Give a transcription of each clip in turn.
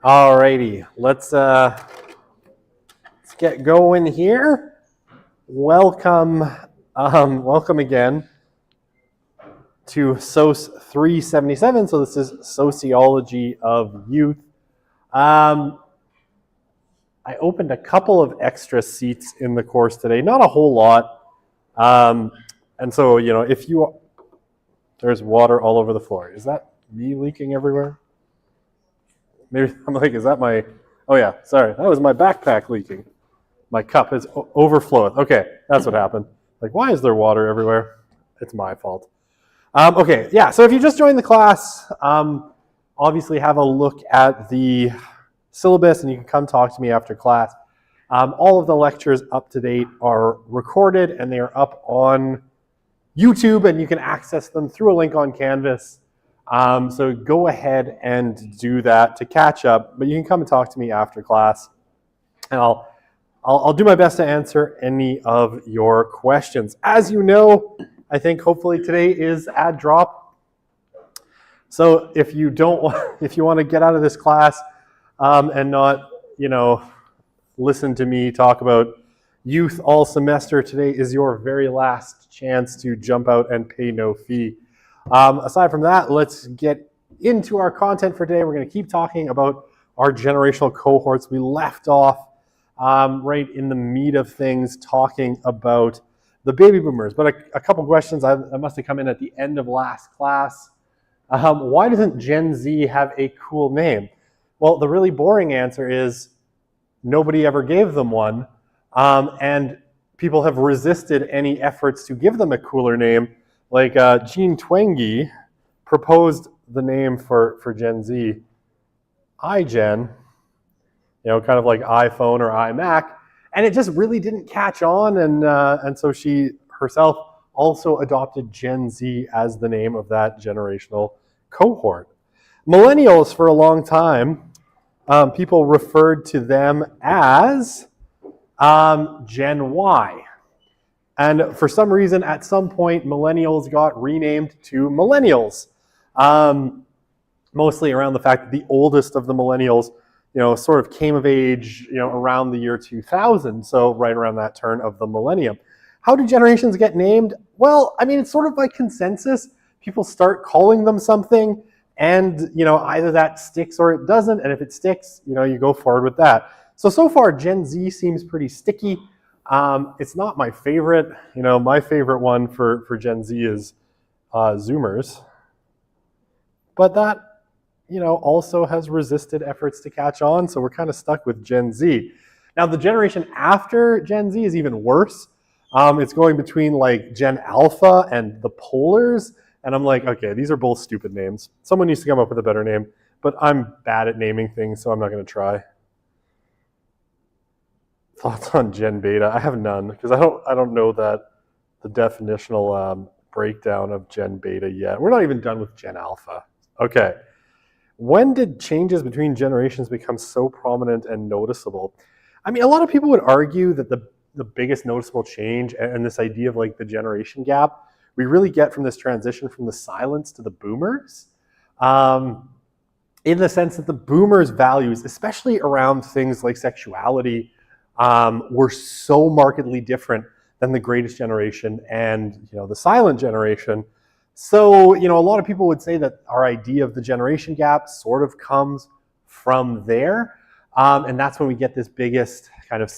Alrighty, let's get going here. Welcome again to SOC 377. So this is Sociology of Youth. I opened a couple of extra seats in the course today, not a whole lot. And so, there's water all over the floor. Is that me leaking everywhere? Maybe I'm like, is that my, oh yeah, sorry, that was my backpack leaking. My cup is overflowing. Okay, that's what happened. Like, why is there water everywhere? It's my fault. Okay, yeah, so if you just joined the class, obviously have a look at the syllabus and you can come talk to me after class. All of the lectures up to date are recorded and they are up on YouTube and you can access them through a link on Canvas. So go ahead and do that to catch up, but you can come and talk to me after class and I'll do my best to answer any of your questions. As you know, I think hopefully today is ad drop. So if you want to get out of this class and not, listen to me talk about youth all semester, today is your very last chance to jump out and pay no fee. Aside from that, let's get into our content for today. We're going to keep talking about our generational cohorts. We left off right in the meat of things talking about the baby boomers. But a couple questions that must have come in at the end of last class. Why doesn't Gen Z have a cool name? Well, the really boring answer is nobody ever gave them one. And people have resisted any efforts to give them a cooler name. Like Gene Twenge proposed the name for Gen Z, iGen, kind of like iPhone or iMac, and it just really didn't catch on, and so she herself also adopted Gen Z as the name of that generational cohort. Millennials, for a long time, people referred to them as Gen Y. And for some reason, at some point, millennials got renamed to millennials. Mostly around the fact that the oldest of the millennials, sort of came of age, around the year 2000. So right around that turn of the millennium. How do generations get named? Well, it's sort of by consensus. People start calling them something and, either that sticks or it doesn't. And if it sticks, you go forward with that. So far, Gen Z seems pretty sticky. It's not my favorite. My favorite one for Gen Z is Zoomers. But that, also has resisted efforts to catch on, so we're kind of stuck with Gen Z. Now, the generation after Gen Z is even worse. It's going between like Gen Alpha and the Polars, and I'm like, okay, these are both stupid names. Someone needs to come up with a better name, but I'm bad at naming things, so I'm not going to try. Thoughts on Gen Beta? I have none because I don't know that the definitional breakdown of Gen Beta yet. We're not even done with Gen Alpha. Okay. When did changes between generations become so prominent and noticeable? I mean, a lot of people would argue that the biggest noticeable change and this idea of like the generation gap, we really get from this transition from the silents to the boomers. In the sense that the boomers' values, especially around things like sexuality, were so markedly different than the greatest generation and the silent generation. So a lot of people would say that our idea of the generation gap sort of comes from there, and that's when we get this biggest kind of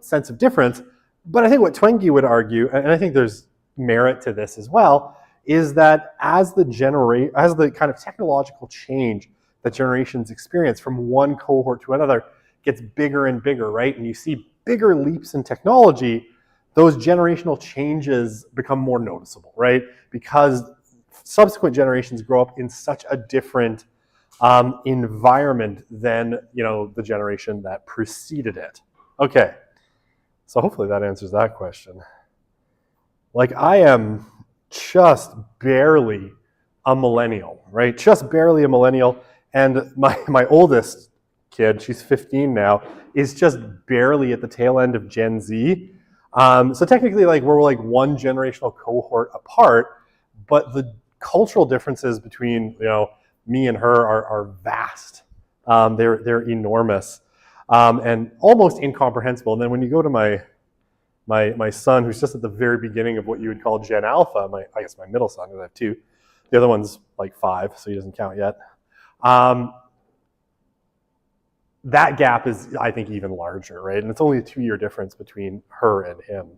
sense of difference. But I think what Twenge would argue, and I think there's merit to this as well, is that as the kind of technological change that generations experience from one cohort to another gets bigger and bigger, right? And you see bigger leaps in technology, those generational changes become more noticeable, right? Because subsequent generations grow up in such a different environment than the generation that preceded it. Okay, so hopefully that answers that question. Like, I am just barely a millennial, right? Just barely a millennial. And my oldest kid, she's 15 now, is just barely at the tail end of Gen Z. So technically, like, we're like one generational cohort apart, but the cultural differences between me and her are vast. They're enormous and almost incomprehensible. And then when you go to my son, who's just at the very beginning of what you would call Gen Alpha, I guess my middle son, because I have two. The other one's like 5, so he doesn't count yet. That gap is, I think, even larger, right? And it's only a 2-year difference between her and him.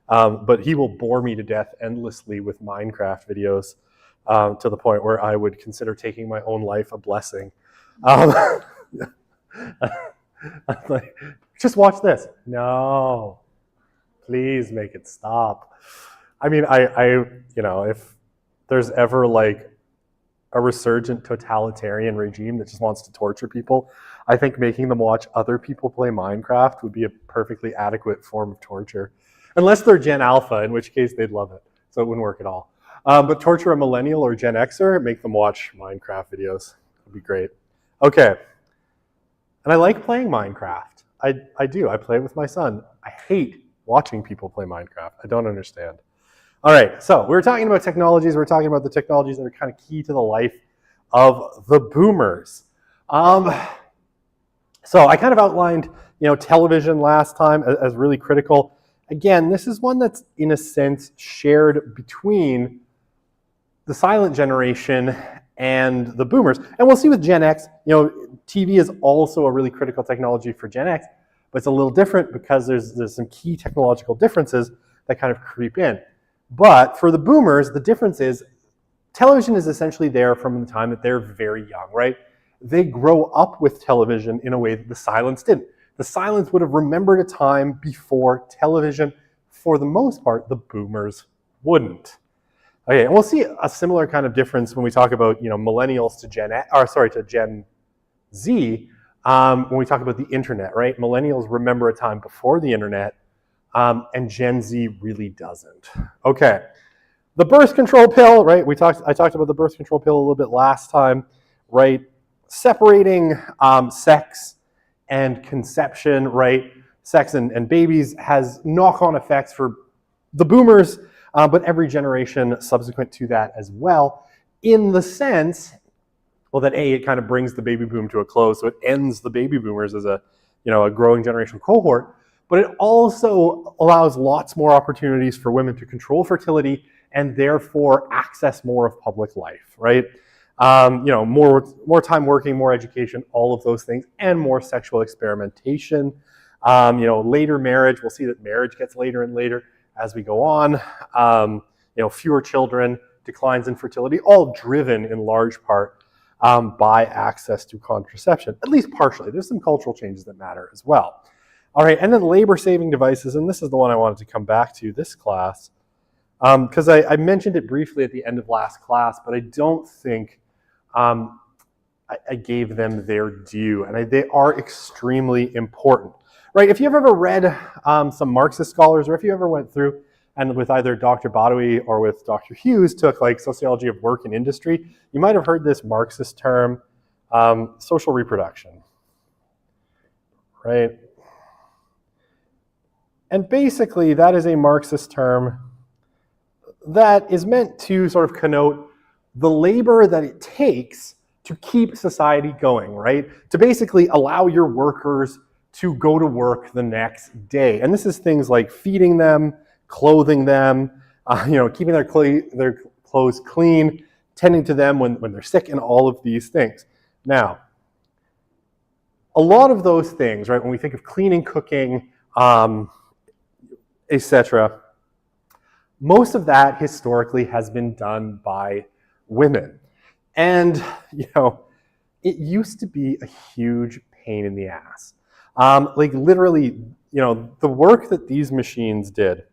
But he will bore me to death endlessly with Minecraft videos to the point where I would consider taking my own life a blessing. I'm like, just watch this. No, please make it stop. I mean, if there's ever like a resurgent totalitarian regime that just wants to torture people, I think making them watch other people play Minecraft would be a perfectly adequate form of torture. Unless they're Gen Alpha, in which case they'd love it. So it wouldn't work at all. But torture a millennial or Gen Xer, make them watch Minecraft videos. It'd be great. Okay. And I like playing Minecraft. I do. I play it with my son. I hate watching people play Minecraft. I don't understand. All right, so we were talking about technologies. We're talking about the technologies that are kind of key to the life of the boomers. So I kind of outlined, television last time as really critical. Again, this is one that's in a sense shared between the silent generation and the boomers. And we'll see with Gen X, TV is also a really critical technology for Gen X, but it's a little different because there's some key technological differences that kind of creep in. But for the boomers, the difference is television is essentially there from the time that they're very young, right? They grow up with television in a way that the silents didn't. The silents would have remembered a time before television. For the most part, the boomers wouldn't. Okay, and we'll see a similar kind of difference when we talk about millennials to Gen Z when we talk about the internet, right? Millennials remember a time before the internet. And Gen Z really doesn't. Okay, the birth control pill, right? I talked about the birth control pill a little bit last time, right? Separating sex and conception, right? Sex and babies has knock-on effects for the boomers, but every generation subsequent to that as well, in the sense, well, that it kind of brings the baby boom to a close, so it ends the baby boomers as a growing generational cohort. But it also allows lots more opportunities for women to control fertility and therefore access more of public life, right? More time working, more education, all of those things, and more sexual experimentation. Later marriage, we'll see that marriage gets later and later as we go on. Fewer children, declines in fertility, all driven in large part by access to contraception, at least partially. There's some cultural changes that matter as well. All right, and then labor-saving devices, and this is the one I wanted to come back to this class, because I mentioned it briefly at the end of last class, but I don't think I gave them their due, and they are extremely important. Right, if you've ever read some Marxist scholars, or if you ever went through and with either Dr. Badawi or with Dr. Hughes took like sociology of work and industry, you might have heard this Marxist term, social reproduction, right? And basically, that is a Marxist term that is meant to sort of connote the labor that it takes to keep society going, right? To basically allow your workers to go to work the next day. And this is things like feeding them, clothing them, keeping their clothes clean, tending to them when they're sick, and all of these things. Now, a lot of those things, right, when we think of cleaning, cooking, etc., most of that historically has been done by women. And, it used to be a huge pain in the ass. Literally, the work that these machines did,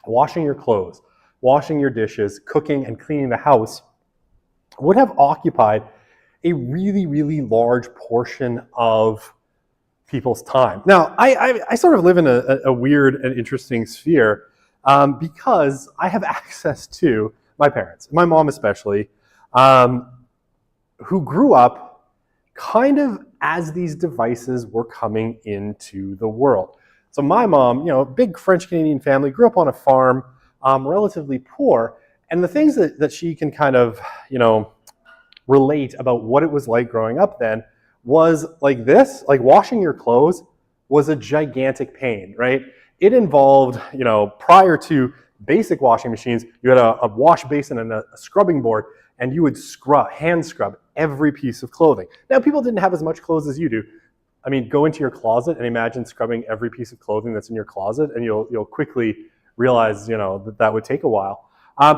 washing your clothes, washing your dishes, cooking and cleaning the house, would have occupied a really, really large portion of people's time. Now, I sort of live in a weird and interesting sphere because I have access to my parents, my mom especially, who grew up kind of as these devices were coming into the world. So my mom, big French-Canadian family, grew up on a farm, relatively poor, and the things that she can kind of, relate about what it was like growing up then was like this, like washing your clothes was a gigantic pain, right? It involved, prior to basic washing machines, you had a wash basin and a scrubbing board, and you would hand scrub every piece of clothing. Now, people didn't have as much clothes as you do. I mean, go into your closet and imagine scrubbing every piece of clothing that's in your closet, and you'll quickly realize, that would take a while.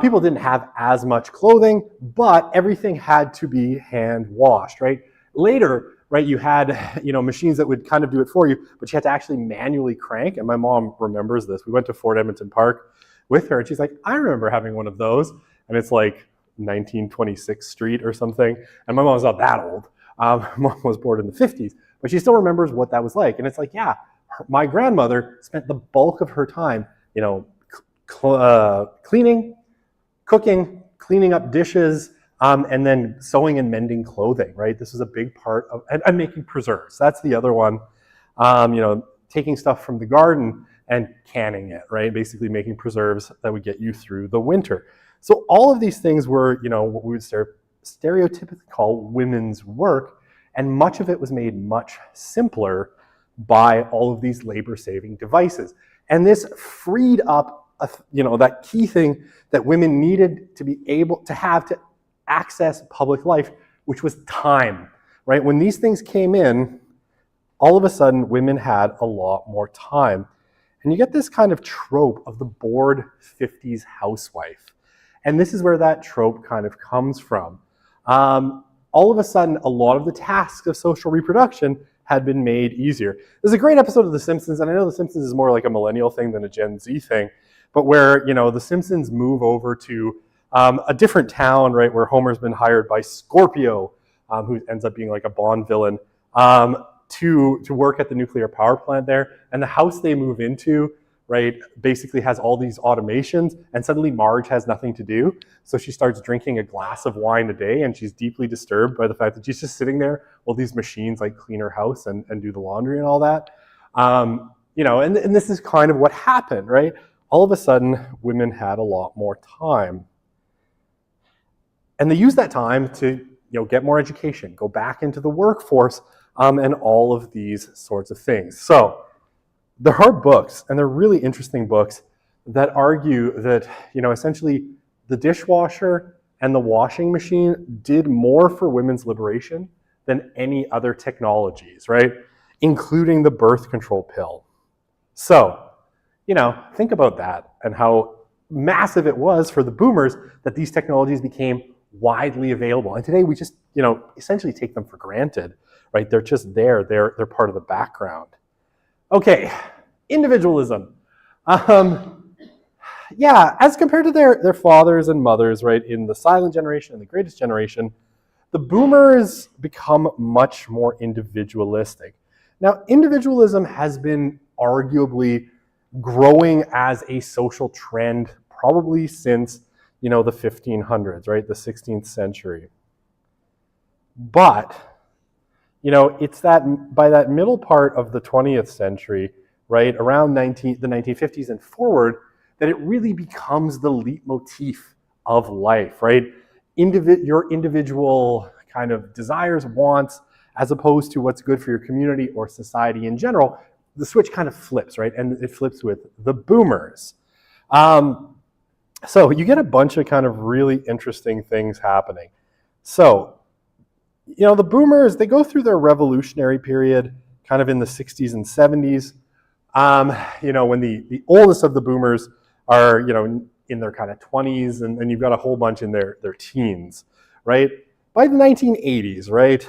People didn't have as much clothing, but everything had to be hand washed, right? Later, right, you had, machines that would kind of do it for you, but you had to actually manually crank, and my mom remembers this. We went to Fort Edmonton Park with her, and she's like, I remember having one of those, and it's like 1926th Street or something, and my mom's not that old. My mom was born in the 50s, but she still remembers what that was like, and it's like, yeah, my grandmother spent the bulk of her time, cleaning, cooking, cleaning up dishes, and then sewing and mending clothing, right? This is a big part of, and making preserves. That's the other one. Taking stuff from the garden and canning it, right? Basically making preserves that would get you through the winter. So all of these things were, what we would stereotypically call women's work, and much of it was made much simpler by all of these labor-saving devices. And this freed up that key thing that women needed to be able to have to access public life, which was time, right? When these things came in, all of a sudden women had a lot more time. And you get this kind of trope of the bored 50s housewife. And this is where that trope kind of comes from. All of a sudden, a lot of the tasks of social reproduction had been made easier. There's a great episode of The Simpsons, and I know The Simpsons is more like a millennial thing than a Gen Z thing, but where, the Simpsons move over to a different town, right, where Homer's been hired by Scorpio, who ends up being like a Bond villain, to work at the nuclear power plant there. And the house they move into, right, basically has all these automations, and suddenly Marge has nothing to do. So she starts drinking a glass of wine a day, and she's deeply disturbed by the fact that she's just sitting there while these machines like clean her house and do the laundry and all that. And this is kind of what happened, right? All of a sudden, women had a lot more time. And they used that time to, get more education, go back into the workforce, and all of these sorts of things. So there are books, and they're really interesting books, that argue that, essentially the dishwasher and the washing machine did more for women's liberation than any other technologies, right? Including the birth control pill. So, think about that and how massive it was for the boomers that these technologies became widely available. And today we just, essentially take them for granted, right? They're just there. They're part of the background. Okay, individualism. As compared to their fathers and mothers, right, in the silent generation and the greatest generation, the boomers become much more individualistic. Now, individualism has been arguably growing as a social trend probably since, the 1500s, right, the 16th century. But, it's that by that middle part of the 20th century right, around the 1950s and forward, that it really becomes the leitmotif of life, right? Your individual kind of desires, wants, as opposed to what's good for your community or society in general, the switch kind of flips, right? And it flips with the boomers. So you get a bunch of kind of really interesting things happening. So, the boomers, they go through their revolutionary period kind of in the 60s and 70s. When the oldest of the boomers are, in their kind of 20s, and you've got a whole bunch in their teens, right? By the 1980s, right,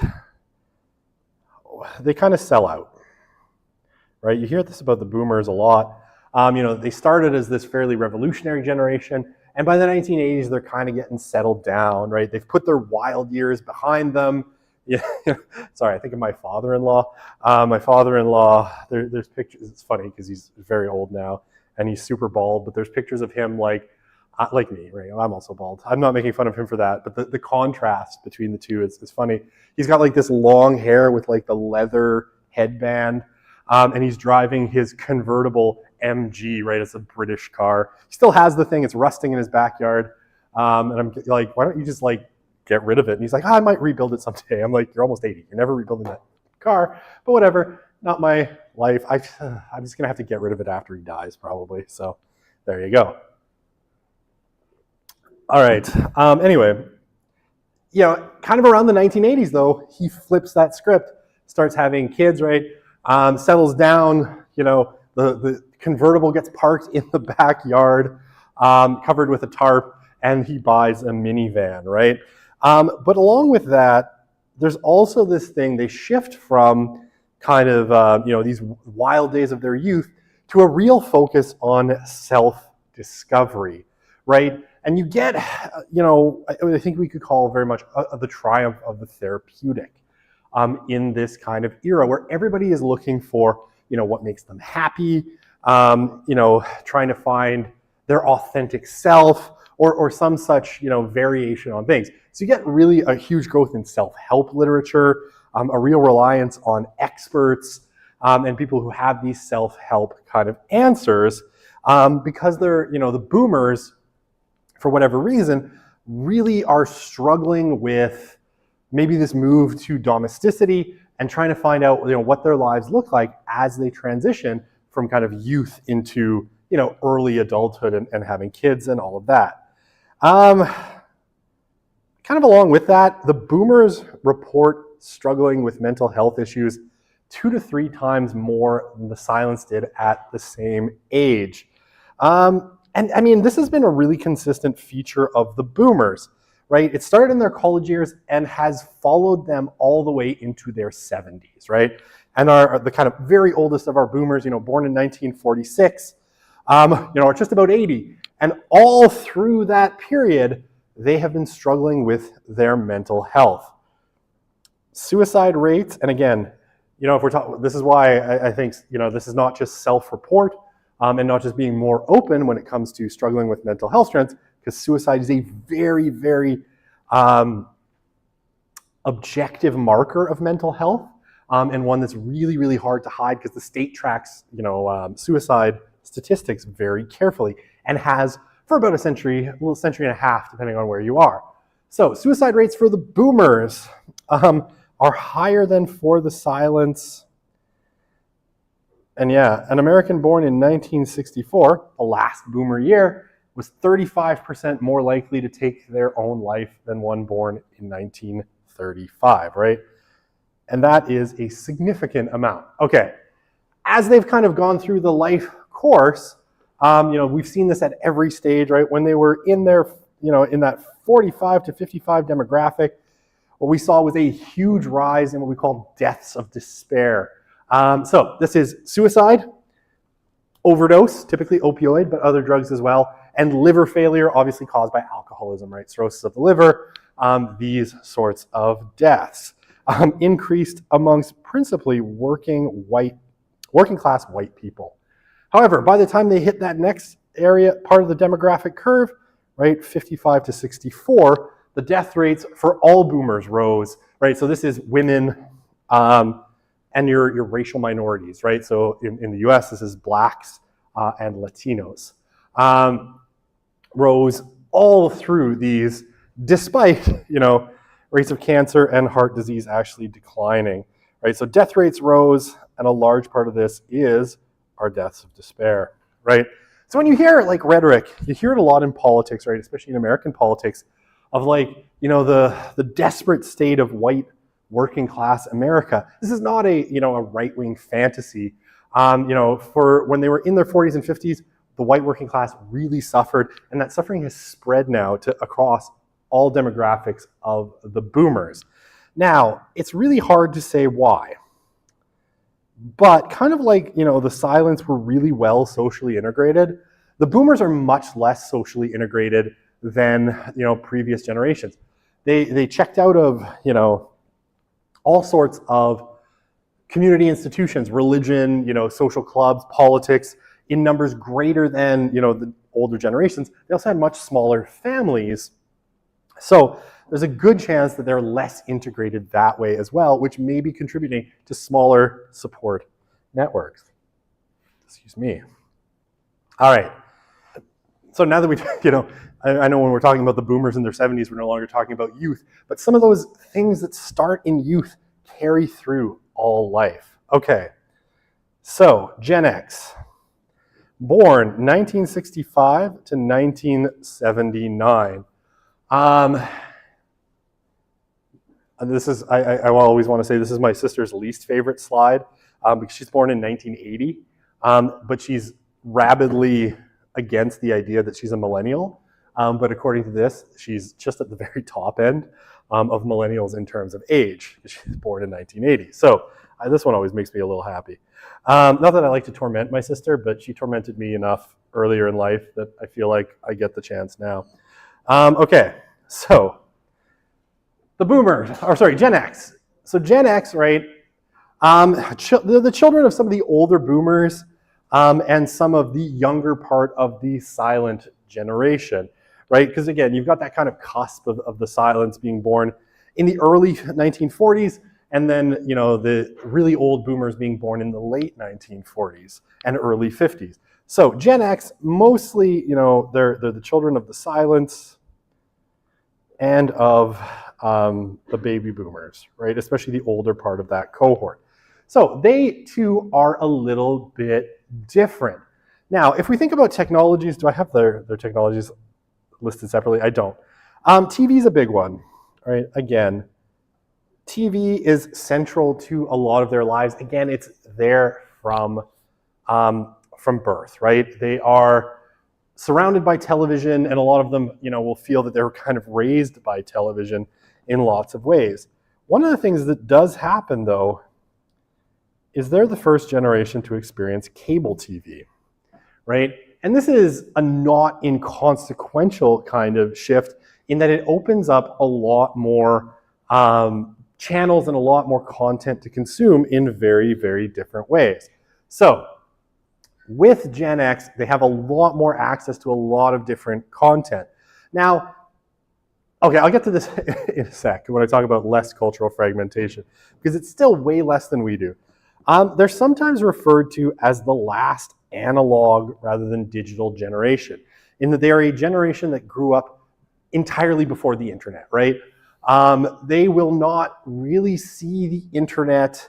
they kind of sell out, right? You hear this about the boomers a lot. They started as this fairly revolutionary generation, and by the 1980s, they're kind of getting settled down, right? They've put their wild years behind them. Yeah, sorry, I think of my father-in-law. There's pictures. It's funny because he's very old now and he's super bald, but there's pictures of him like me, right? I'm also bald. I'm not making fun of him for that, but the contrast between the two is funny. He's got like this long hair with like the leather headband, and he's driving his convertible MG, right? It's a British car. He still has the thing. It's rusting in his backyard. And I'm like, why don't you just like get rid of it? And he's like, I might rebuild it someday. I'm like, you're almost 80. You're never rebuilding that car. But whatever, not my life. I'm just going to have to get rid of it after he dies, probably. So there you go. All right. Anyway, kind of around the 1980s, though, he flips that script, starts having kids, right? Settles down, the convertible gets parked in the backyard, covered with a tarp, and he buys a minivan, right? But along with that, there's also this thing, they shift from kind of, these wild days of their youth to a real focus on self-discovery, right? And you get, I think we could call very much the triumph of the therapeutic in this kind of era where everybody is looking for, what makes them happy, trying to find their authentic self or some such, variation on things. So you get really a huge growth in self-help literature, a real reliance on experts and people who have these self-help kind of answers because they're, the boomers, for whatever reason, really are struggling with maybe this move to domesticity and trying to find out, what their lives look like as they transition from kind of youth into, early adulthood and having kids and all of that. Kind of along with that, the boomers report struggling with mental health issues 2 to 3 times more than the silents did at the same age. And I mean, this has been a really consistent feature of the boomers, right? It started in their college years and has followed them all the way into their 70s, right? And are the kind of very oldest of our boomers, born in 1946, are just about 80. And all through that period, they have been struggling with their mental health. Suicide rates, and again, if we're talking, this is why I think, this is not just self-report, and not just being more open when it comes to struggling with mental health trends, because suicide is a very, very objective marker of mental health, and one that's really, really hard to hide because the state tracks, suicide statistics very carefully and has for about a century and a half, depending on where you are. So suicide rates for the boomers are higher than for the silents. And yeah, an American born in 1964, the last boomer year, was 35% more likely to take their own life than one born in 1935, right? And that is a significant amount. Okay, as they've kind of gone through the life course, we've seen this at every stage, right? When they were in their, in that 45 to 55 demographic, what we saw was a huge rise in what we call deaths of despair. So this is suicide, overdose, typically opioid, but other drugs as well, and liver failure, obviously caused by alcoholism, right? Cirrhosis of the liver, these sorts of deaths. Increased amongst principally working class white people. However, by the time they hit that next area, part of the demographic curve, right, 55 to 64, the death rates for all boomers rose, right? So this is women, and your racial minorities, right? So in the US, this is blacks and Latinos. Rose all through these, despite, rates of cancer and heart disease actually declining, right? So death rates rose, and a large part of this is our deaths of despair, right? So when you hear like rhetoric, you hear it a lot in politics, right? Especially in American politics, of like, the desperate state of white working class America. This is not a right-wing fantasy. For when they were in their 40s and 50s, the white working class really suffered, and that suffering has spread now across all demographics of the boomers. Now, it's really hard to say why, but kind of like, the silents were really well socially integrated, the boomers are much less socially integrated than, previous generations. They checked out of, all sorts of community institutions, religion, social clubs, politics, in numbers greater than, the older generations. They also had much smaller families. So there's a good chance that they're less integrated that way as well, which may be contributing to smaller support networks. Excuse me. All right. So now that we, I know when we're talking about the boomers in their 70s, we're no longer talking about youth, but some of those things that start in youth carry through all life. Okay. So Gen X, born 1965 to 1979. This is, I always want to say this is my sister's least favorite slide because she's born in 1980, but she's rabidly against the idea that she's a millennial. But according to this, she's just at the very top end of millennials in terms of age. She's born in 1980. So this one always makes me a little happy. Not that I like to torment my sister, but she tormented me enough earlier in life that I feel like I get the chance now. Okay, so the boomers, Gen X. So Gen X, right? The children of some of the older boomers and some of the younger part of the silent generation, right? Because again, you've got that kind of cusp of the silents being born in the early 1940s, and then the really old boomers being born in the late 1940s and early 50s. So Gen X, mostly, they're the children of the silents and of the baby boomers, right? Especially the older part of that cohort. So they too are a little bit different. Now, if we think about technologies, do I have their technologies listed separately? I don't. TV is a big one, right? Again, TV is central to a lot of their lives. Again, it's there from birth, right? They are surrounded by television, and a lot of them, will feel that they were kind of raised by television in lots of ways. One of the things that does happen, though, is they're the first generation to experience cable TV, right? And this is a not inconsequential kind of shift in that it opens up a lot more channels and a lot more content to consume in very, very different ways. So with Gen X, they have a lot more access to a lot of different content. Now, okay, I'll get to this in a sec when I talk about less cultural fragmentation, because it's still way less than we do. They're sometimes referred to as the last analog rather than digital generation, in that they are a generation that grew up entirely before the internet, right? They will not really see the internet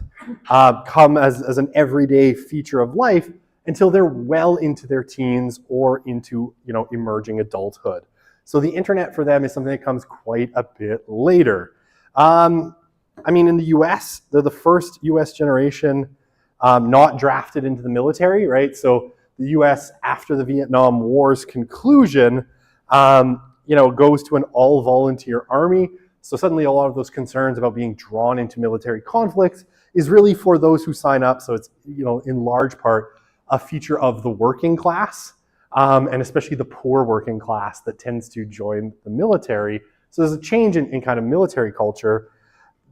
come as an everyday feature of life until they're well into their teens or into emerging adulthood. So the internet for them is something that comes quite a bit later. In the US, they're the first US generation not drafted into the military, right? So the US, after the Vietnam War's conclusion, goes to an all-volunteer army. So suddenly a lot of those concerns about being drawn into military conflicts is really for those who sign up. So it's, in large part, a feature of the working class, and especially the poor working class that tends to join the military. So there's a change in kind of military culture.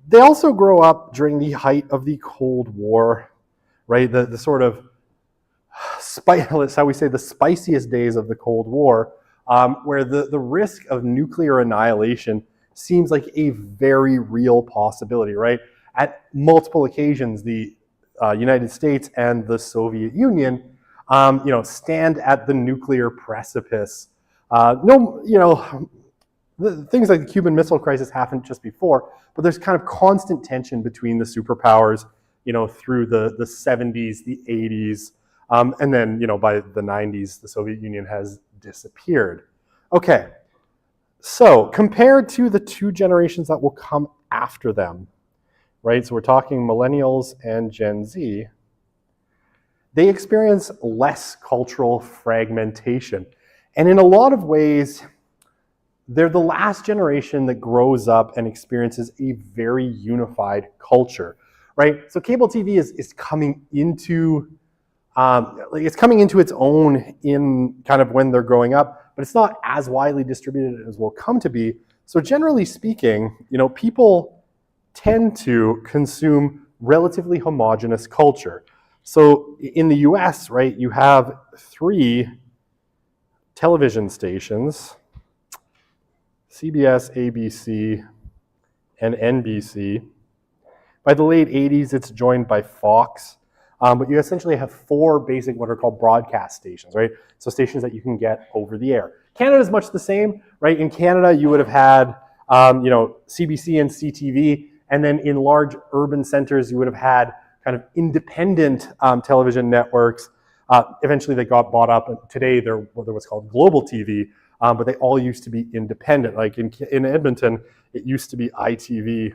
They also grow up during the height of the Cold War, right? The sort of, that's how we say, the spiciest days of the Cold War, where the risk of nuclear annihilation seems like a very real possibility, right? At multiple occasions, the United States and the Soviet Union, stand at the nuclear precipice. Things like the Cuban Missile Crisis happened just before, but there's kind of constant tension between the superpowers, through the 70s, the 80s, and then, by the 90s, the Soviet Union has disappeared. Okay, so compared to the two generations that will come after them, right? So we're talking millennials and Gen Z. They experience less cultural fragmentation. And in a lot of ways, they're the last generation that grows up and experiences a very unified culture, right? So cable TV is coming into its own in kind of when they're growing up, but it's not as widely distributed as will come to be. So generally speaking, people tend to consume relatively homogenous culture. So in the US, right, you have 3 television stations, CBS, ABC, and NBC. By the late 80s, it's joined by Fox. But you essentially have 4 basic what are called broadcast stations, right? So stations that you can get over the air. Canada is much the same, right? In Canada, you would have had, CBC and CTV, and then in large urban centers, you would have had kind of independent television networks. Eventually, they got bought up, and today they're what's called global TV, but they all used to be independent. Like in Edmonton, it used to be ITV,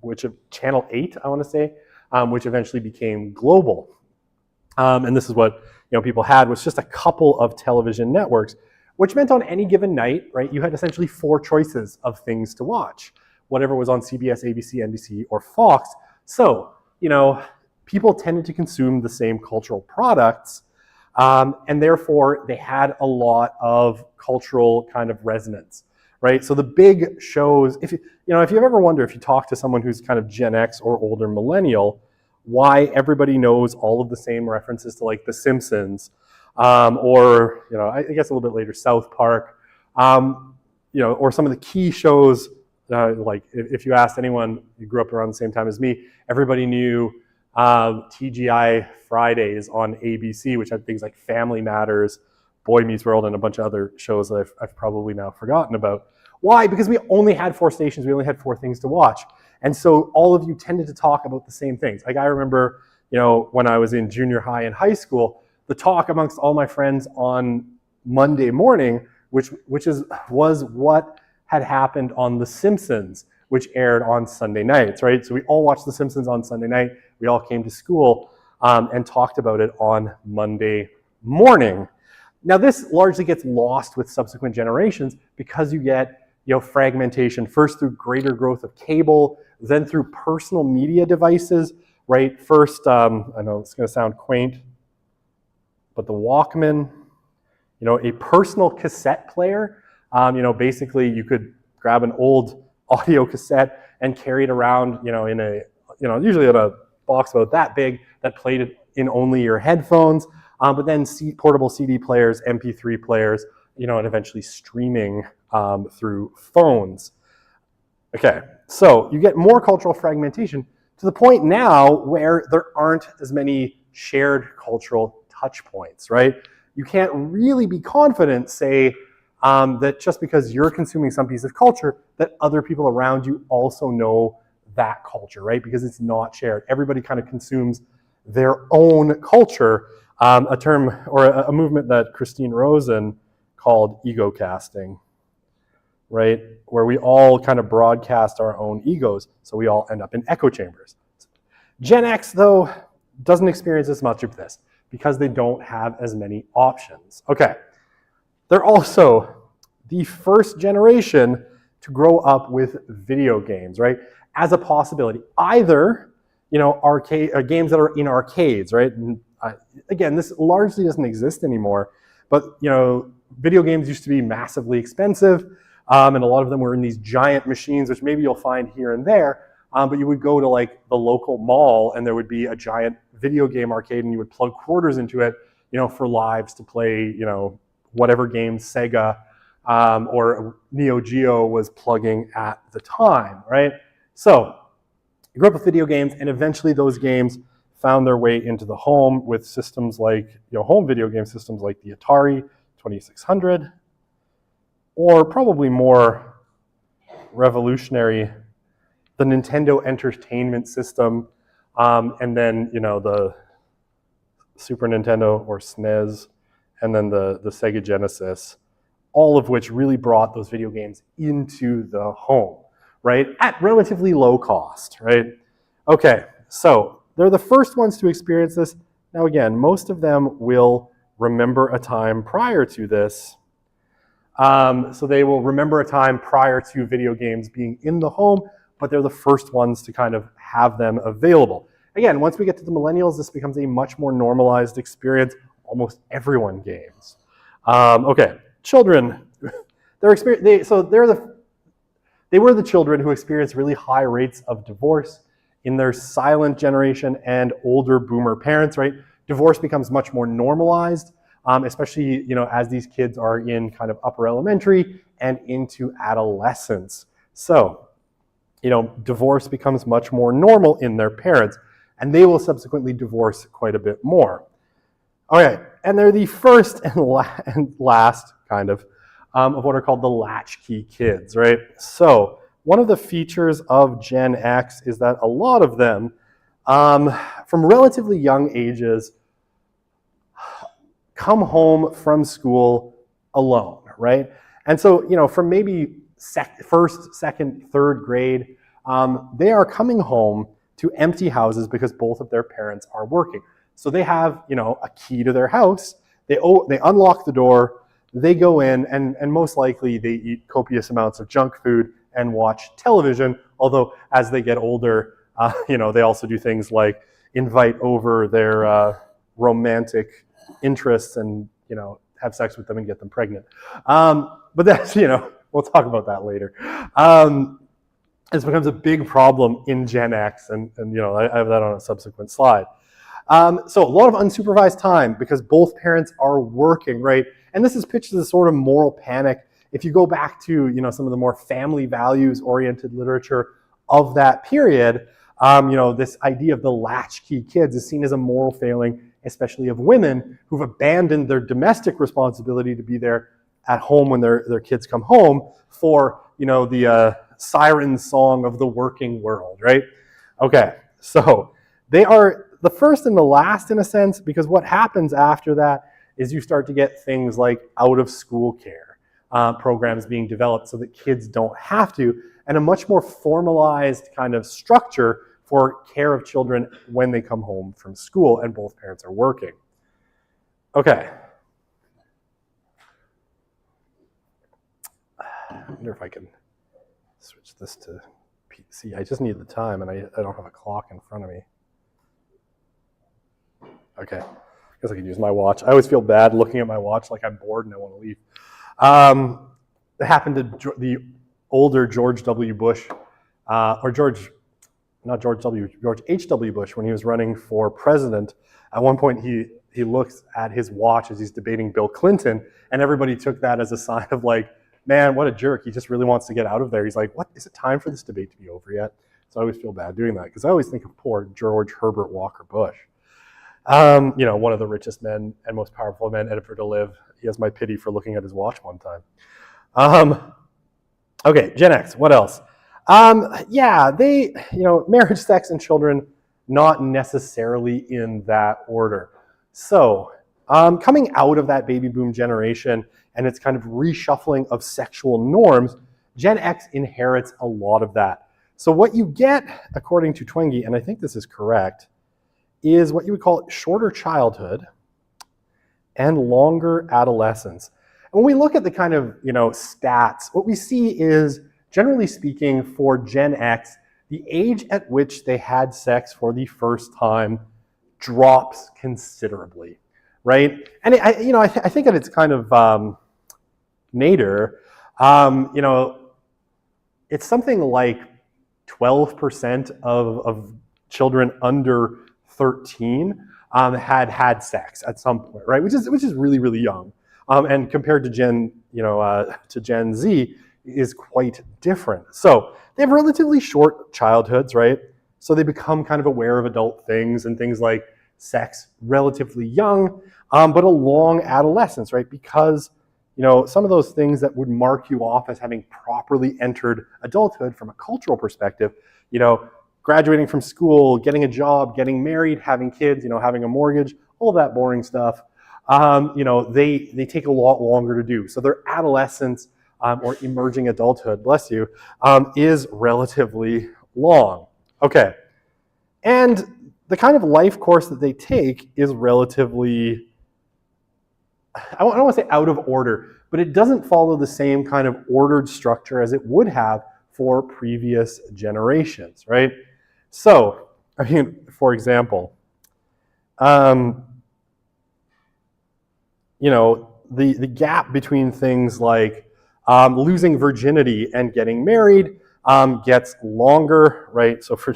which Channel 8, I want to say, which eventually became global. And this is what people had, was just a couple of television networks, which meant on any given night, right, you had essentially 4 choices of things to watch, whatever was on CBS, ABC, NBC, or Fox. So, people tended to consume the same cultural products, and therefore they had a lot of cultural kind of resonance, right? So the big shows, if you ever wonder, if you talk to someone who's kind of Gen X or older millennial, why everybody knows all of the same references to like The Simpsons, or I guess a little bit later South Park, or some of the key shows. Like if you asked anyone who grew up around the same time as me, everybody knew TGI Fridays on ABC, which had things like Family Matters, Boy Meets World, and a bunch of other shows that I've probably now forgotten about. Why? Because we only had 4 stations, we only had 4 things to watch. And so all of you tended to talk about the same things. Like I remember, when I was in junior high and high school, the talk amongst all my friends on Monday morning, was what had happened on The Simpsons, which aired on Sunday nights, right? So we all watched The Simpsons on Sunday night. We all came to school and talked about it on Monday morning. Now this largely gets lost with subsequent generations because you get fragmentation, first through greater growth of cable, then through personal media devices, right? First, I know it's going to sound quaint, but the Walkman, a personal cassette player. Basically you could grab an old audio cassette and carry it around, in a, usually in a box about that big that played it in only your headphones. But then portable CD players, MP3 players, and eventually streaming through phones. Okay, so you get more cultural fragmentation to the point now where there aren't as many shared cultural touch points, right? You can't really be confident, say, that just because you're consuming some piece of culture, that other people around you also know that culture, right? Because it's not shared. Everybody kind of consumes their own culture, a term or a movement that Christine Rosen called ego casting, right? Where we all kind of broadcast our own egos, so we all end up in echo chambers. Gen X, though, doesn't experience as much of this because they don't have as many options. Okay. They're also the first generation to grow up with video games, right? As a possibility. Either, arcade games that are in arcades, right? And, again, this largely doesn't exist anymore, but, video games used to be massively expensive, and a lot of them were in these giant machines, which maybe you'll find here and there, but you would go to like the local mall and there would be a giant video game arcade and you would plug quarters into it, for lives to play, whatever game Sega or Neo Geo was plugging at the time, right? So you grew up with video games, and eventually those games found their way into the home with systems like, home video game systems like the Atari 2600, or probably more revolutionary, the Nintendo Entertainment System, and then, the Super Nintendo or SNES, and then the Sega Genesis, all of which really brought those video games into the home, right? At relatively low cost, right? Okay, so they're the first ones to experience this. Now again, most of them will remember a time prior to this. So they will remember a time prior to video games being in the home, but they're the first ones to kind of have them available. Again, once we get to the millennials, this becomes a much more normalized experience. Almost everyone games. Okay, children. They were the children who experienced really high rates of divorce in their silent generation and older boomer parents, right? Divorce becomes much more normalized, especially, as these kids are in kind of upper elementary and into adolescence. So, divorce becomes much more normal in their parents, and they will subsequently divorce quite a bit more. Okay, and they're the first and last kind of what are called the latchkey kids, right? So one of the features of Gen X is that a lot of them, from relatively young ages, come home from school alone, right? And so, from maybe first, second, third grade, they are coming home to empty houses because both of their parents are working. So they have, a key to their house. They unlock the door, they go in, and most likely they eat copious amounts of junk food and watch television. Although as they get older, they also do things like invite over their romantic interests and, have sex with them and get them pregnant. But that's, we'll talk about that later. This becomes a big problem in Gen X, and I have that on a subsequent slide. So a lot of unsupervised time because both parents are working, right? And this is pitched as a sort of moral panic. If you go back to, some of the more family values-oriented literature of that period, this idea of the latchkey kids is seen as a moral failing, especially of women who've abandoned their domestic responsibility to be there at home when their kids come home for, the siren song of the working world, right? Okay, so they are the first and the last in a sense, because what happens after that is you start to get things like out-of-school care programs being developed so that kids don't have to, and a much more formalized kind of structure for care of children when they come home from school and both parents are working. Okay. I wonder if I can switch this to PC. I just need the time, and I don't have a clock in front of me. Okay, I guess I could use my watch. I always feel bad looking at my watch like I'm bored and I want to leave. It happened to the older George W. Bush, George H.W. Bush when he was running for president. At one point he looks at his watch as he's debating Bill Clinton, and everybody took that as a sign of like, man, what a jerk. He just really wants to get out of there. He's like, what, is it time for this debate to be over yet? So I always feel bad doing that because I always think of poor George Herbert Walker Bush. One of the richest men and most powerful men ever to live. He has my pity for looking at his watch one time. Okay, Gen X, what else? They, marriage, sex, and children, not necessarily in that order. So, coming out of that baby boom generation and its kind of reshuffling of sexual norms, Gen X inherits a lot of that. So what you get, according to Twenge, and I think this is correct, is what you would call shorter childhood and longer adolescence. And when we look at the kind of, stats, what we see is, generally speaking, for Gen X, the age at which they had sex for the first time drops considerably, right? And I think that it's kind of nadir. It's something like 12% of children under 13 had sex at some point, right? Which is really, really young. And compared to Gen Z is quite different. So they have relatively short childhoods, right? So they become kind of aware of adult things and things like sex relatively young, but a long adolescence, right? Because some of those things that would mark you off as having properly entered adulthood from a cultural perspective, graduating from school, getting a job, getting married, having kids, having a mortgage, all that boring stuff, they take a lot longer to do. So their adolescence or emerging adulthood, bless you, is relatively long. Okay. And the kind of life course that they take is relatively, I don't want to say out of order, but it doesn't follow the same kind of ordered structure as it would have for previous generations, right? So, for example, the gap between things like losing virginity and getting married gets longer, right? So for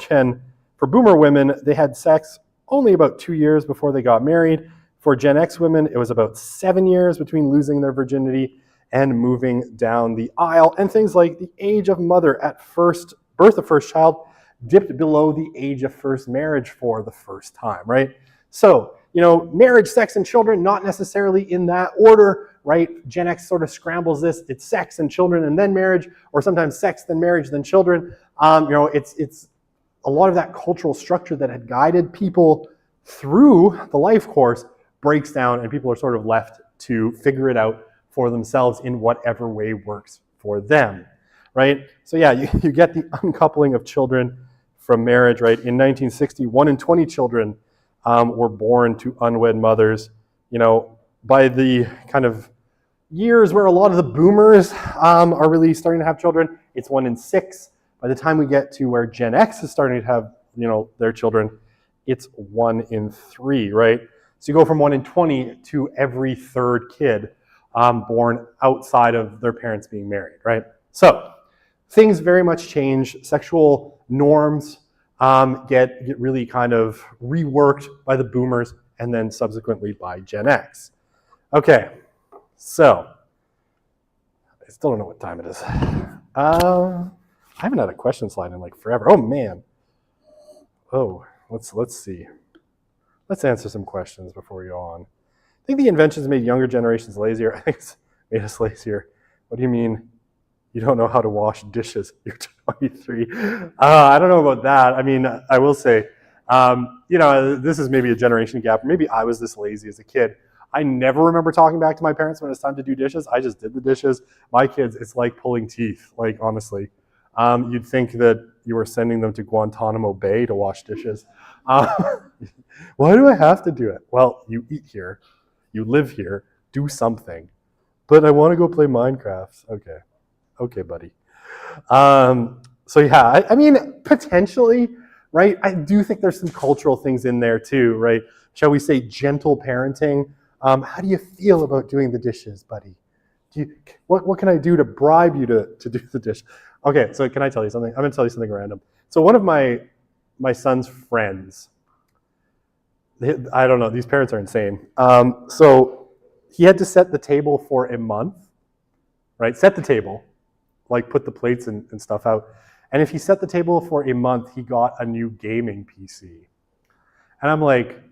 boomer women, they had sex only about 2 years before they got married. For Gen X women, it was about 7 years between losing their virginity and moving down the aisle. And things like the age of mother at birth of first child dipped below the age of first marriage for the first time, right? So, marriage, sex, and children, not necessarily in that order, right? Gen X sort of scrambles this. It's sex and children and then marriage, or sometimes sex, then marriage, then children. It's a lot of that cultural structure that had guided people through the life course breaks down, and people are sort of left to figure it out for themselves in whatever way works for them, right? So yeah, you get the uncoupling of children from marriage, right? In 1960, 1 in 20 children were born to unwed mothers. By the kind of years where a lot of the boomers are really starting to have children, it's 1 in 6. By the time we get to where Gen X is starting to have, their children, it's 1 in 3, right? So you go from 1 in 20 to every third kid born outside of their parents being married, right? So things very much change. Sexual norms get really kind of reworked by the boomers and then subsequently by Gen X. Okay, so I still don't know what time it is. I haven't had a question slide in like forever. Oh man. Oh, let's see. Let's answer some questions before we go on. I think the inventions made younger generations lazier. I think it's made us lazier. What do you mean you don't know how to wash dishes? You're 23. I don't know about that. I mean, I will say, this is maybe a generation gap. Maybe I was this lazy as a kid. I never remember talking back to my parents when it's time to do dishes. I just did the dishes. My kids, it's like pulling teeth, like honestly. You'd think that you were sending them to Guantanamo Bay to wash dishes. Why do I have to do it? Well, you eat here, you live here, do something. But I want to go play Minecraft. Okay, buddy. So yeah, I mean, potentially, right? I do think there's some cultural things in there too, right? Shall we say gentle parenting? How do you feel about doing the dishes, buddy? What can I do to bribe you to do the dish? Okay, so can I tell you something? I'm going to tell you something random. So one of my son's friends, I don't know, these parents are insane. So he had to set the table for a month, right? Set the table, like put the plates and stuff out. And if he set the table for a month, he got a new gaming PC. And I'm like,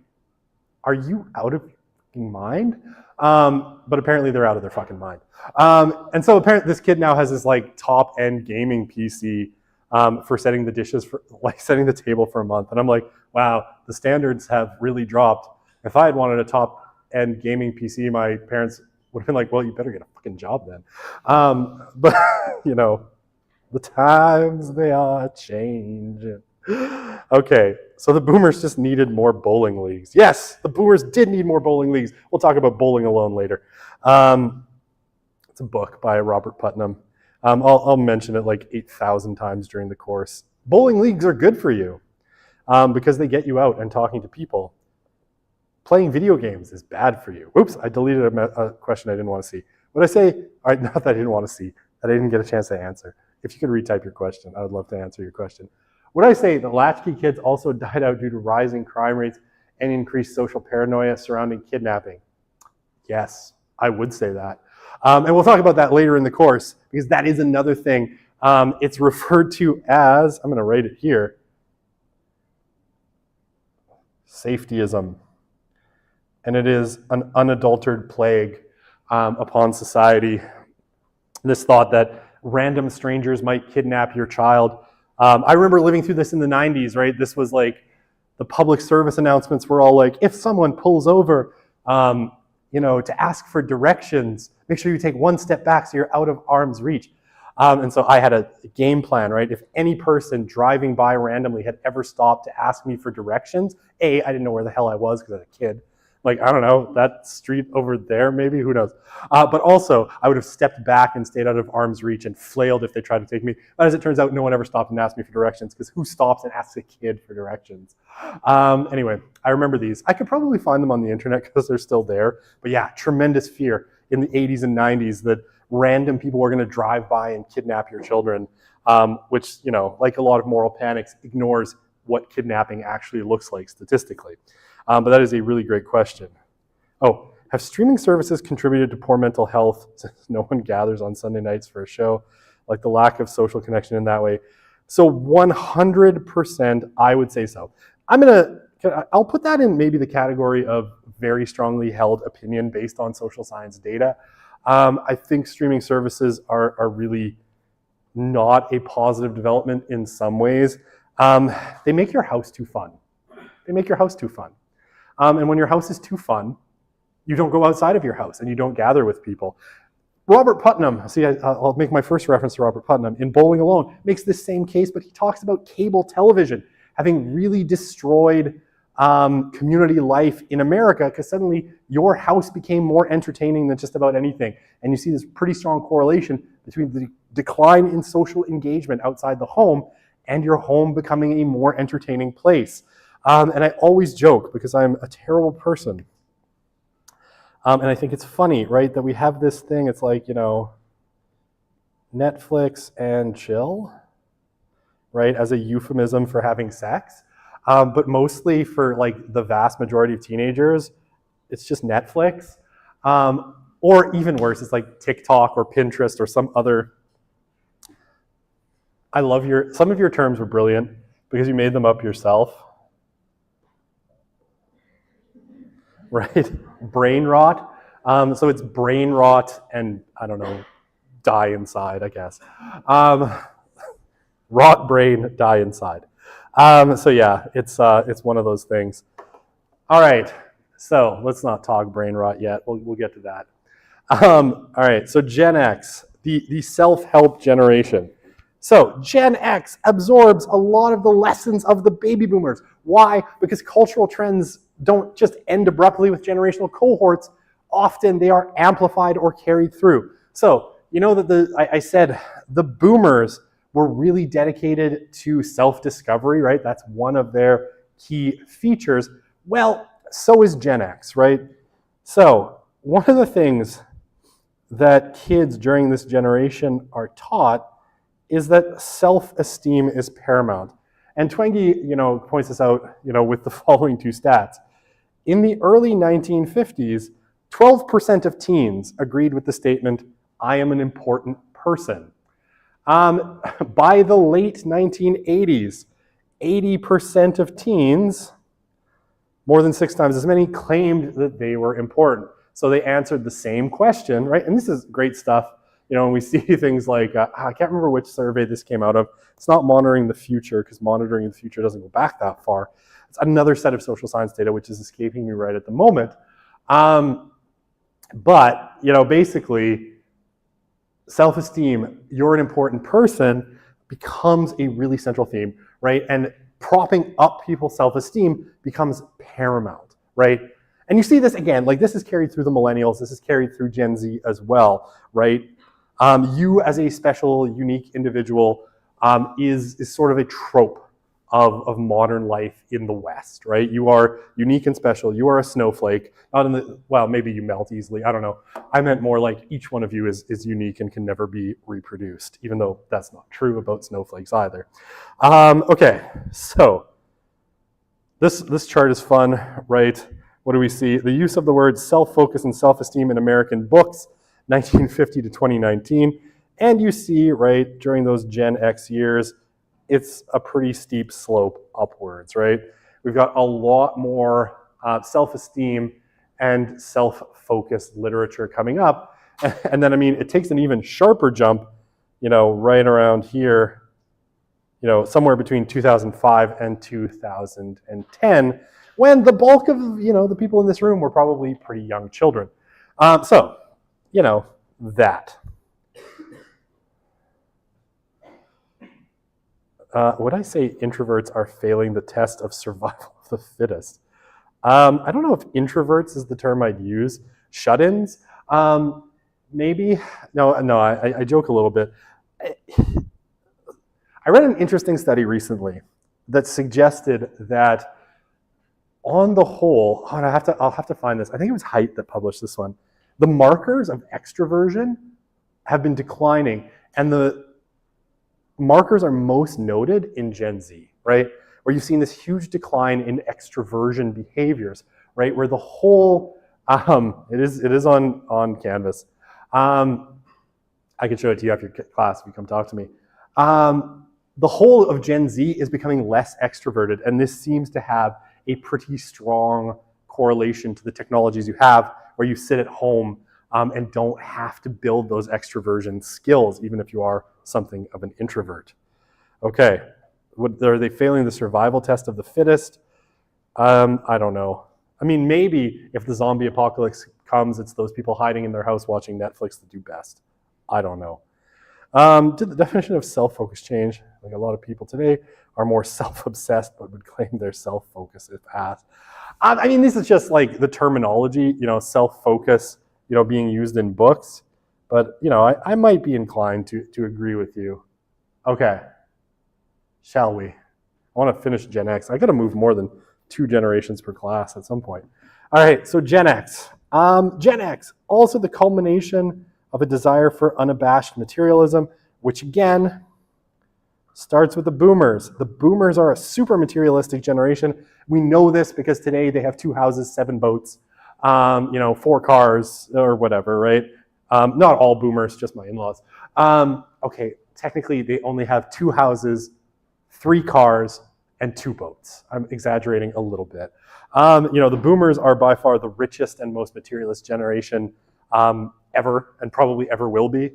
are you out of your mind? But apparently they're out of their fucking mind. And so apparently this kid now has this like top-end gaming PC for setting the dishes, for like setting the table for a month. And I'm like, wow, the standards have really dropped. If I had wanted a top-end gaming PC, my parents would have been like, well, you better get a fucking job then. But, the times they are changing. Okay, so the boomers just needed more bowling leagues. Yes, the boomers did need more bowling leagues. We'll talk about Bowling Alone later. It's a book by Robert Putnam. I'll mention it like 8,000 times during the course. Bowling leagues are good for you because they get you out and talking to people. Playing video games is bad for you. Oops, I deleted a question I didn't want to see. What did I say? All right, not that I didn't want to see, that I didn't get a chance to answer. If you could retype your question, I would love to answer your question. Would I say that latchkey kids also died out due to rising crime rates and increased social paranoia surrounding kidnapping? Yes, I would say that. And we'll talk about that later in the course because that is another thing. It's referred to as, I'm going to write it here, Safetyism. And it is an unadulterated plague upon society. This thought that random strangers might kidnap your child. I remember living through this in the 90s, right? This was like the public service announcements were all like, if someone pulls over, to ask for directions, make sure you take one step back so you're out of arm's reach. And so I had a game plan, right? If any person driving by randomly had ever stopped to ask me for directions, I didn't know where the hell I was because I was a kid. Like, I don't know, that street over there, maybe, who knows? But also, I would have stepped back and stayed out of arm's reach and flailed if they tried to take me. But as it turns out, no one ever stopped and asked me for directions, because who stops and asks a kid for directions? Anyway, I remember these. I could probably find them on the internet because they're still there. But yeah, tremendous fear in the 80s and 90s that random people were gonna drive by and kidnap your children, which, like a lot of moral panics, ignores what kidnapping actually looks like statistically. But that is a really great question. Oh, have streaming services contributed to poor mental health since no one gathers on Sunday nights for a show? Like the lack of social connection in that way. So 100% I would say so. I'll put that in maybe the category of very strongly held opinion based on social science data. I think streaming services are really not a positive development in some ways. They make your house too fun. They make your house too fun. And when your house is too fun, you don't go outside of your house and you don't gather with people. Robert Putnam, I'll make my first reference to Robert Putnam, in Bowling Alone, makes this same case, but he talks about cable television having really destroyed community life in America, because suddenly your house became more entertaining than just about anything. And you see this pretty strong correlation between the decline in social engagement outside the home and your home becoming a more entertaining place. And I always joke, because I'm a terrible person, and I think it's funny, right, that we have this thing, it's like, Netflix and chill, right, as a euphemism for having sex. But mostly for like the vast majority of teenagers, it's just Netflix. Or even worse, it's like TikTok or Pinterest or some other. Some of your terms were brilliant because you made them up yourself. Right? Brain rot. So it's brain rot and, I don't know, die inside, I guess. Rot brain, die inside. So yeah, it's one of those things. All right, so let's not talk brain rot yet. We'll get to that. All right, so Gen X, the self-help generation. So Gen X absorbs a lot of the lessons of the baby boomers. Why? Because cultural trends don't just end abruptly with generational cohorts. Often they are amplified or carried through. So that I said the boomers were really dedicated to self-discovery, right? That's one of their key features. Well, so is Gen X, right? So one of the things that kids during this generation are taught is that self-esteem is paramount. And Twenge, points this out, with the following two stats. In the early 1950s, 12% of teens agreed with the statement, "I am an important person." By the late 1980s, 80% of teens, more than 6 times as many, claimed that they were important. So they answered the same question, right? And this is great stuff. When we see things like, I can't remember which survey this came out of. It's not Monitoring the Future, because Monitoring the Future doesn't go back that far. It's another set of social science data, which is escaping me right at the moment. But, basically, self-esteem, you're an important person, becomes a really central theme, right? And propping up people's self-esteem becomes paramount, right? And you see this again, like this is carried through the millennials, this is carried through Gen Z as well, right? You as a special, unique individual is sort of a trope of modern life in the West, right? You are unique and special. You are a snowflake. Maybe you melt easily. I don't know. I meant more like each one of you is unique and can never be reproduced, even though that's not true about snowflakes either. Okay, so this chart is fun, right? What do we see? The use of the words self-focus and self-esteem in American books, 1950 to 2019. And you see, right, during those Gen X years, it's a pretty steep slope upwards, right? We've got a lot more self-esteem and self-focused literature coming up. And then, I mean, it takes an even sharper jump, right around here, somewhere between 2005 and 2010, when the bulk of, the people in this room were probably pretty young children. So, that. Would I say introverts are failing the test of survival of the fittest? I don't know if introverts is the term I'd use. Shut-ins? Maybe. No, I joke a little bit. I read an interesting study recently that suggested that on the whole, I'll have to find this. I think it was Haidt that published this one. The markers of extroversion have been declining, and the markers are most noted in Gen Z, right? Where you've seen this huge decline in extroversion behaviors, right? Where the whole, it is on Canvas. I can show it to you after your class if you come talk to me. The whole of Gen Z is becoming less extroverted, and this seems to have a pretty strong correlation to the technologies you have, where you sit at home and don't have to build those extroversion skills, even if you are something of an introvert. Okay, are they failing the survival test of the fittest? I don't know. I mean, maybe if the zombie apocalypse comes, it's those people hiding in their house watching Netflix that do best. I don't know. Did the definition of self-focus change? Like a lot of people today are more self-obsessed, but would claim their self-focus if asked. I mean, this is just like the terminology, self-focus, being used in books. But, I might be inclined to agree with you. Okay, shall we? I want to finish Gen X. I got to move more than 2 generations per class at some point. All right, so Gen X. Gen X, also the culmination of a desire for unabashed materialism, which again starts with the boomers. The boomers are a super materialistic generation. We know this because today they have 2 houses, 7 boats, 4 cars or whatever, right? Not all boomers, just my in-laws. Okay, technically they only have 2 houses, 3 cars, and 2 boats. I'm exaggerating a little bit. The boomers are by far the richest and most materialist generation ever, and probably ever will be.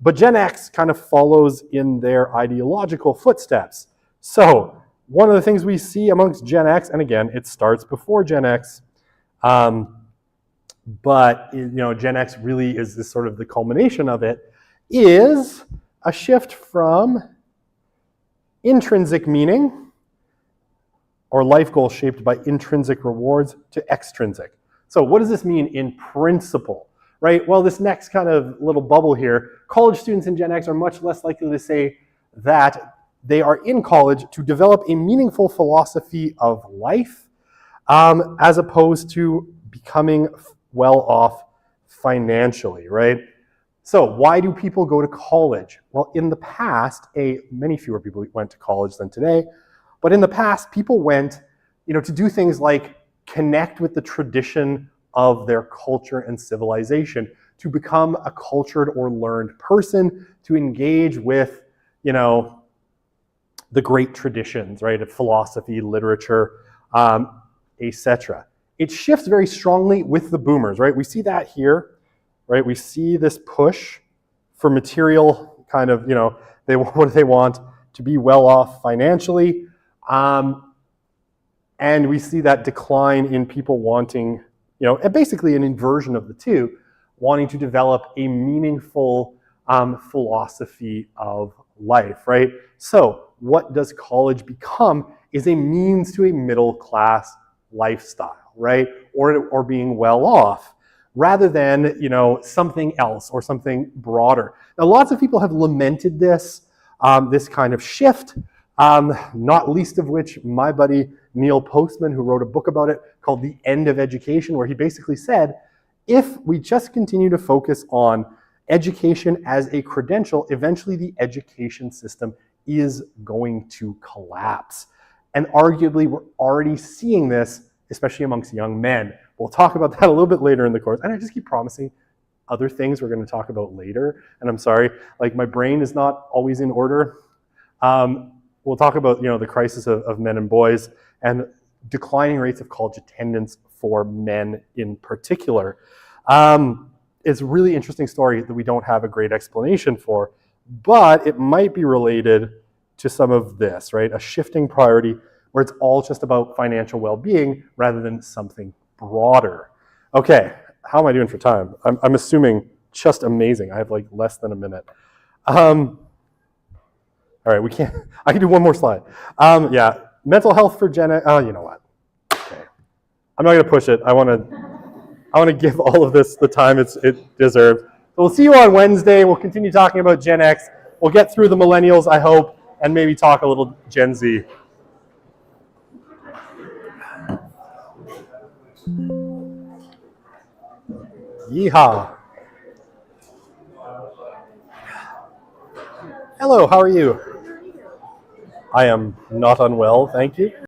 But Gen X kind of follows in their ideological footsteps. So one of the things we see amongst Gen X, and again, it starts before Gen X, but Gen X really is this sort of the culmination of it, is a shift from intrinsic meaning or life goals shaped by intrinsic rewards to extrinsic. So what does this mean in principle? Right? Well, this next kind of little bubble here, college students in Gen X are much less likely to say that they are in college to develop a meaningful philosophy of life, as opposed to becoming well off financially, right? So why do people go to college? Well, in the past, many fewer people went to college than today, but in the past, people went, to do things like connect with the tradition of their culture and civilization, to become a cultured or learned person, to engage with, the great traditions, right, of philosophy, literature, etc. It shifts very strongly with the boomers, right? We see that here, right? We see this push for material kind of, what do they want? To be well off financially. And we see that decline in people wanting, basically an inversion of the two, wanting to develop a meaningful philosophy of life, right? So what does college become is a means to a middle class lifestyle, right? Or being well off, rather than, something else or something broader. Now, lots of people have lamented this kind of shift, not least of which my buddy Neil Postman, who wrote a book about it called The End of Education, where he basically said, if we just continue to focus on education as a credential, eventually the education system is going to collapse. And arguably, we're already seeing this, especially amongst young men. We'll talk about that a little bit later in the course. And I just keep promising other things we're going to talk about later. And I'm sorry, like my brain is not always in order. we'll talk about the crisis of men and boys and declining rates of college attendance for men in particular. It's a really interesting story that we don't have a great explanation for, but it might be related to some of this, right? A shifting priority where it's all just about financial well-being rather than something broader. Okay, how am I doing for time? I'm assuming just amazing. I have like less than a minute. All right, we can't. I can do one more slide. Yeah, mental health for Gen X. Oh, you know what? Okay, I'm not going to push it. I want to give all of this the time it deserves. So we'll see you on Wednesday. We'll continue talking about Gen X. We'll get through the millennials, I hope, and maybe talk a little Gen Z. Yeehaw. Hello, how are you? I am not unwell, thank you.